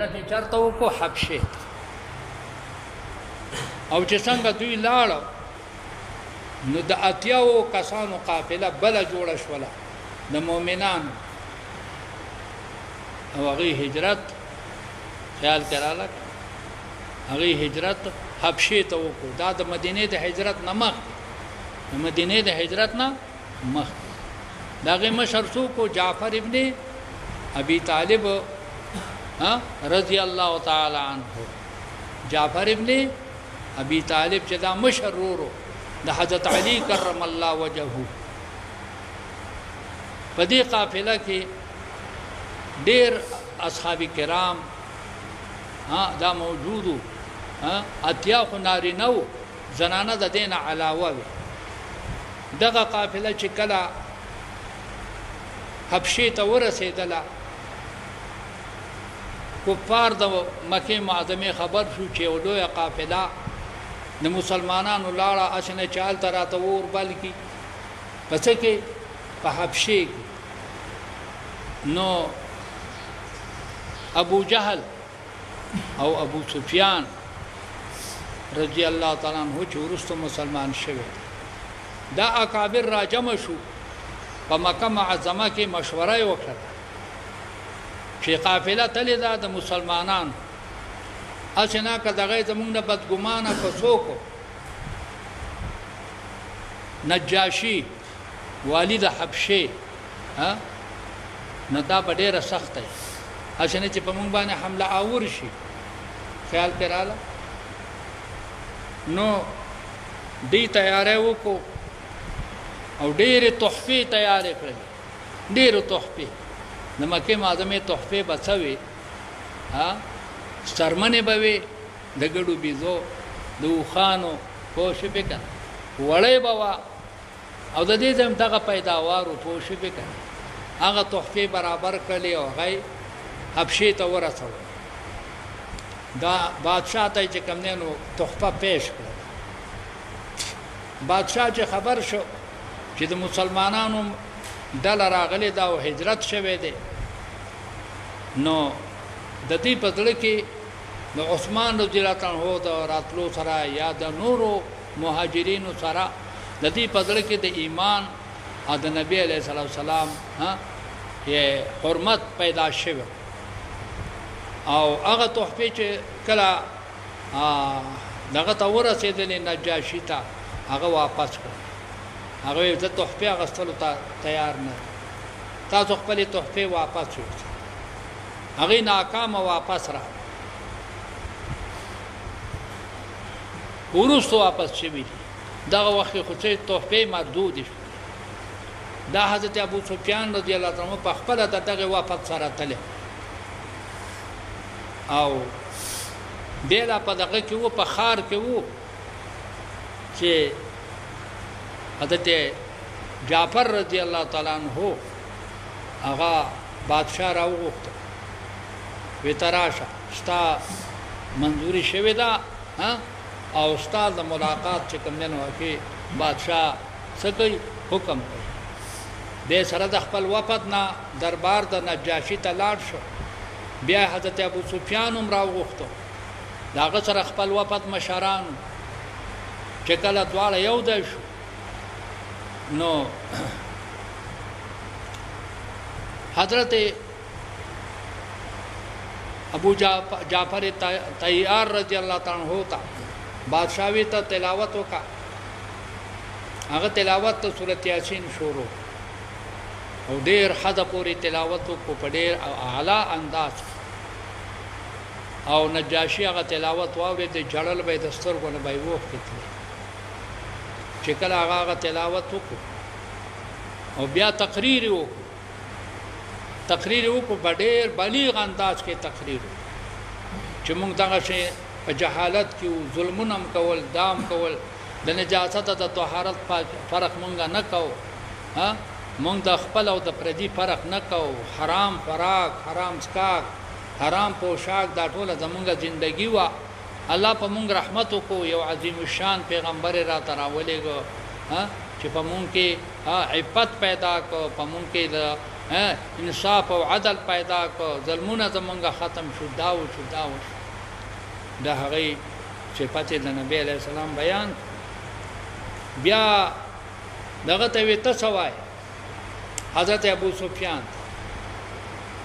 هجرت چرته وکړو حبشه او چې څنګه دوی لاړ نو د اتیاو کسانو قافله بل جوړه شوله د مؤمنانو او هغه هجرت خیال کراله هغه هجرت حبشه ته وکړو دا د مدینه د هجرت نه مخ د مدینه د هجرت نه مخ داغه مشر سو کو جعفر ابن ابي طالب رضی الله تعالی عنہ جعفر ابن ابي طالب چې دا مشر ورو د حضرت علي کرم الله وجهه په دې قافله کې ډېر اصحاب کرام دا موجودو اتیا خو نارینه زنانه د دین علاوه دغه قافله چې کله حبشه ته ورسېدله کفار د مکه معظمه خبر شو چې ولوی قافله د مسلمانانو لاړه اسنه چال تراته ور بلکی پس کې په حبشه کې نو ابو جهل او ابو سفیان رضی الله تعالی عنہ چې ورسته مسلمان شوه دا اکابر را جمع شو په مکه معظمه کې مشوره وکړه چې قافله تللی دا د مسلمانانو اسنه کداغه زمونږ د بدګمانه فسوکو نجاشی والد حبشه ندا ډیره سخت دی اسنه چې په مونږ باندې حمله آور شي خیال کراله نو دی تیارې وکړو او ډېرې تحفې تیارې کړې ډېرې تحفې د مکه معظمه تحفې بچوي سرمنه بوي د ګډو بيزو د وخانو پوښې وکړه وړې بوا او د دې زم دغه پیداوارو پوښې وکړه هغه تحفې برابر کړلې او هغه حبشه ته ورسول دا بادشاہ ته چې کمنو تحفه پیش کړ بادشاہ چې خبر شو چې د مسلمانانو دل راغلي دا او هجرت شوه دي نو د دې په ځل کې د عثمان رضی الله عنه د راتلو سره یا د نورو مهاجرینو سره د دې په ځل کې د ایمان او د نبی علیه السلام یې حرمت پیدا شوه او هغه تحفه چې کله دغه تور رسیدلې نجاشی ته هغه واپس کړ هغه د تحفه غستلو ته تیار نه تاسو خپل تحفه واپس شو هغه ناکام واپس را ورسته واپس شوی دغه وخت خو چې تحفه محدود شو دا حضرت ابو سفیان رضی الله عنه په خپل دغه واپس سره تله او بیلا په دغه کې وو په خار کې وو چې حضرت جعفر رضی الله تعالی عنہ هغه بادشاہ راوغوښت وتراشه ستا منظوري شوه دا او استاد ملاقات چې کوم نه وکي بادشاہ څه حکم کوي د سره د خپل وفد نه دربار د نجاشی ته لاړ شو بیا حضرت ابو سفیان هم راوغوښتو داغه سره خپل وفد مشران چې کله دواړه یو ځای شو نو حضرت ابو جعفر طیار رضی الله تعالی عنہ تا بادشاہوی ته تلاوت وکا هغه تلاوت ته سورۃ یاسین شروع او ډیر حد پوری تلاوت کو په ډیر اعلی انداز او نجاشی هغه تلاوت واوري د جړل به دستور غو نه به وخت چې کله هغه تلاوت وکړو او بیا تقریر وکړو په ډیر بلیغ انداز کې تقریر چې موږ دغه شی په جهالت کې ظلمونه کول دام کول د نجاست د طهارت فرق مونږ نه کوو مونږ د خپل او د پردي فرق نه کوو حرام خوراک حرام اسکاک حرام پوشاک دا ټول زمونږ ژوندۍ وا الله په مونږ رحمت وکړو یو عظیم الشان پیغمبر را تراولېګو چې په مونږ کې عفت پیدا کو په مونږ کې د انصاف او عدل پیدا کو ظلمونه زمونږه ختم شو دا د هغې صفت د نبی علیه السلام بیان بیا دغه ته وی ته سوای حضرت ابو سفیان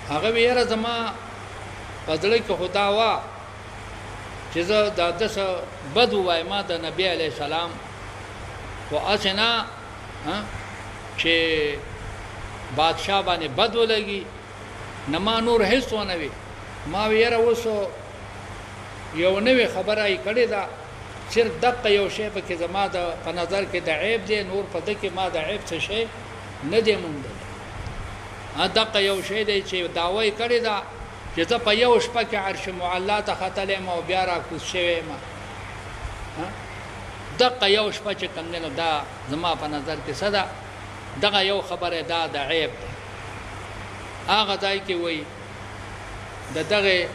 هغه ویره زما بدلې کې خدا وا چې زه د دس بد وای ما د نبی علیه السلام خو اسنه چې بادشاہ باندې بد ولګي نه ما نور هیڅ ونه وي ما ویره وسو یو نوې خبره یې کړې ده صرف دقه یو شی په کې زما د په نظر کې د عیب دی نور په دې کې ما د عیب څه شی نه دی مونږ دقه یو شی دی چې داوی کړی دا چې ته په یو شپه کې عرش معلا ته ختلې ما بیا را کوز شوی ما دقه یو شپه چې کمنه دا زما په نظر کې صدا دغه یو خبره دا د عیب هغه ځای کې وای د دغه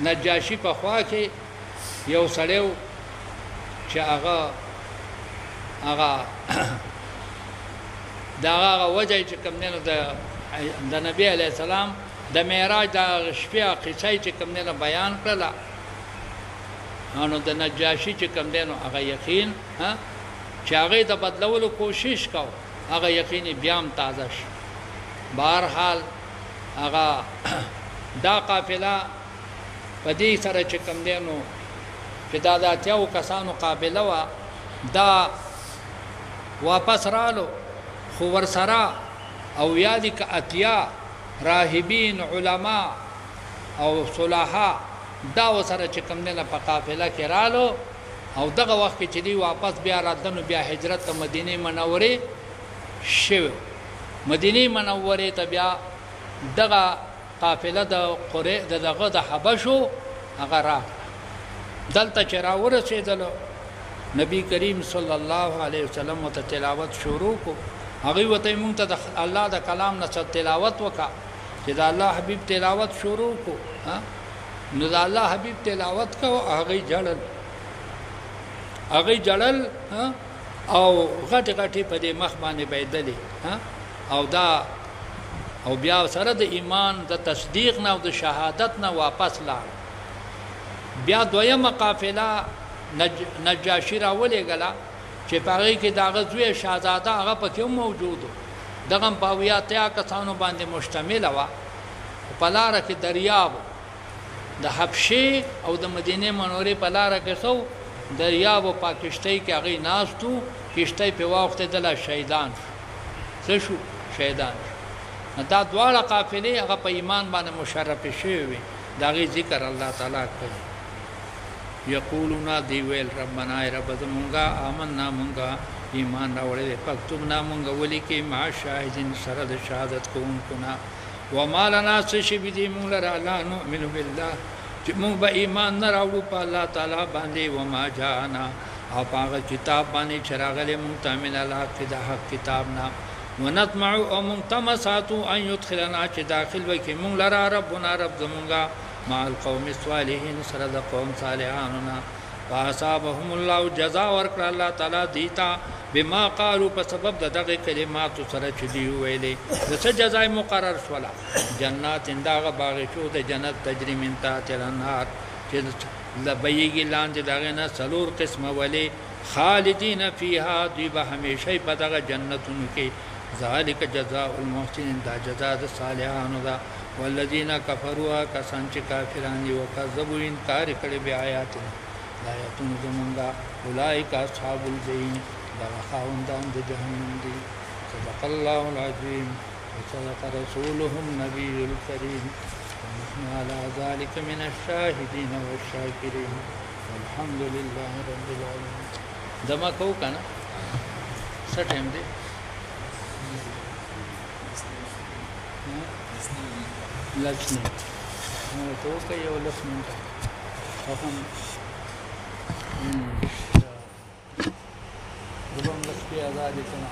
نجاشی په خوا کې یو سړیو چې هغه دا وجه چې کمنه د نبی علیہ السلام د معراج د شپه قصې چې کوم نه بیان کړله انو د نجاشی چې کوم دینو هغه یقین چې هغه د بدلولو کوشش کاو هغه یقین بیا هم تازه شي بهرحال هغه دا قافله په دې سره چې کوم دینو چې دا داتیو کسانو قابله وا دا واپس رالو خو ور سره او یادی که اتیا راهبین علما او صلاحا دا وسره چې کوم نه په قافله کې رالو او دغه وخت چې دی واپس بیا راتنو بیا هجرت ته مدینه منوره شو مدینه منوره ته بیا دغه قافله د قره دغه د حبشو هغه را دلته چې راورسېدل نبی کریم صلی الله علیه وسلم ته تلاوت شروع کو هغه وته مونږ ته د الله د کلام نه تلاوت وکا چې د الله حبیب تلاوت شروع کو نو د الله حبیب تلاوت کو هغه جړل او غټ غټي په دې مخ باندې بيدلې او دا او بیا سره د ایمان د تصدیق نه او د شهادت نه واپس لاړ بیا دویمه قافله نجاشی راولې غلا چې پاره کې داغه زوی شاهزاده هغه پکې موجود دغه پاویاتیا کسانو باندې مشتمل و په لار کې دریاب د حبشه او د مدینه منورې په لار کې سو دریاب او پاکستان کې هغه ناستو کشته په وخت د شهیدان څه شو شهیدان دا دواړه قافلې هغه په ایمان باندې مشرف شوی داغه ذکر الله تعالی کوي یقولون دی ویل ربنا رب زمونږه آمنا مونږه ایمان راوړې پختوبنا مونږه ولي کې ما شاهدین سره د شهادت کوونکو نه وما لنا سشبدي مونږ را لا نؤمن بالله چې مونږ به ایمان نه راوړو په الله تعالی باندې وما جاءنا او هغه کتاب باندې چراغله مونږ ته من الله کې د حق کتاب نه ونطمع او مونږ تمساتو ان يدخلنا چې داخل وکي مونږ لرا ربنا رب زمونږه مع القوم الصالحين سره د قوم صالحانو فاصابهم الله جزاء ورکړه الله تعالی دیتا بما قالوا په سبب دغه کلمات سره چې دی ویلې د څه جزای مقرر شولا جنات انداغه باغ شو د جنت تجري من تحت الانهار چې لبیږي لاندې دغه نه څلور قسمه ولي خالدین فیها دی به همیشه په دغه جنتونو کې ذالک جزاء المحسنین دا جزاء د صالحانو دا والذین کفروا کسان چې کافران دي او کذبوا انکار کړي بیا آیاتنا آیاتونه زمونږه اولئک اصحاب الجحیم دا خاوندان د جهنم دي صدق الله العظیم وصدق رسوله النبي الكريم ونحن على ذلك من الشاهدين والشاكرين والحمد لله رب العالمين دما کو کنه څه ټیم دی لسنه نو تو کوي یو لسنه هم دبم لسپی آزادی کنه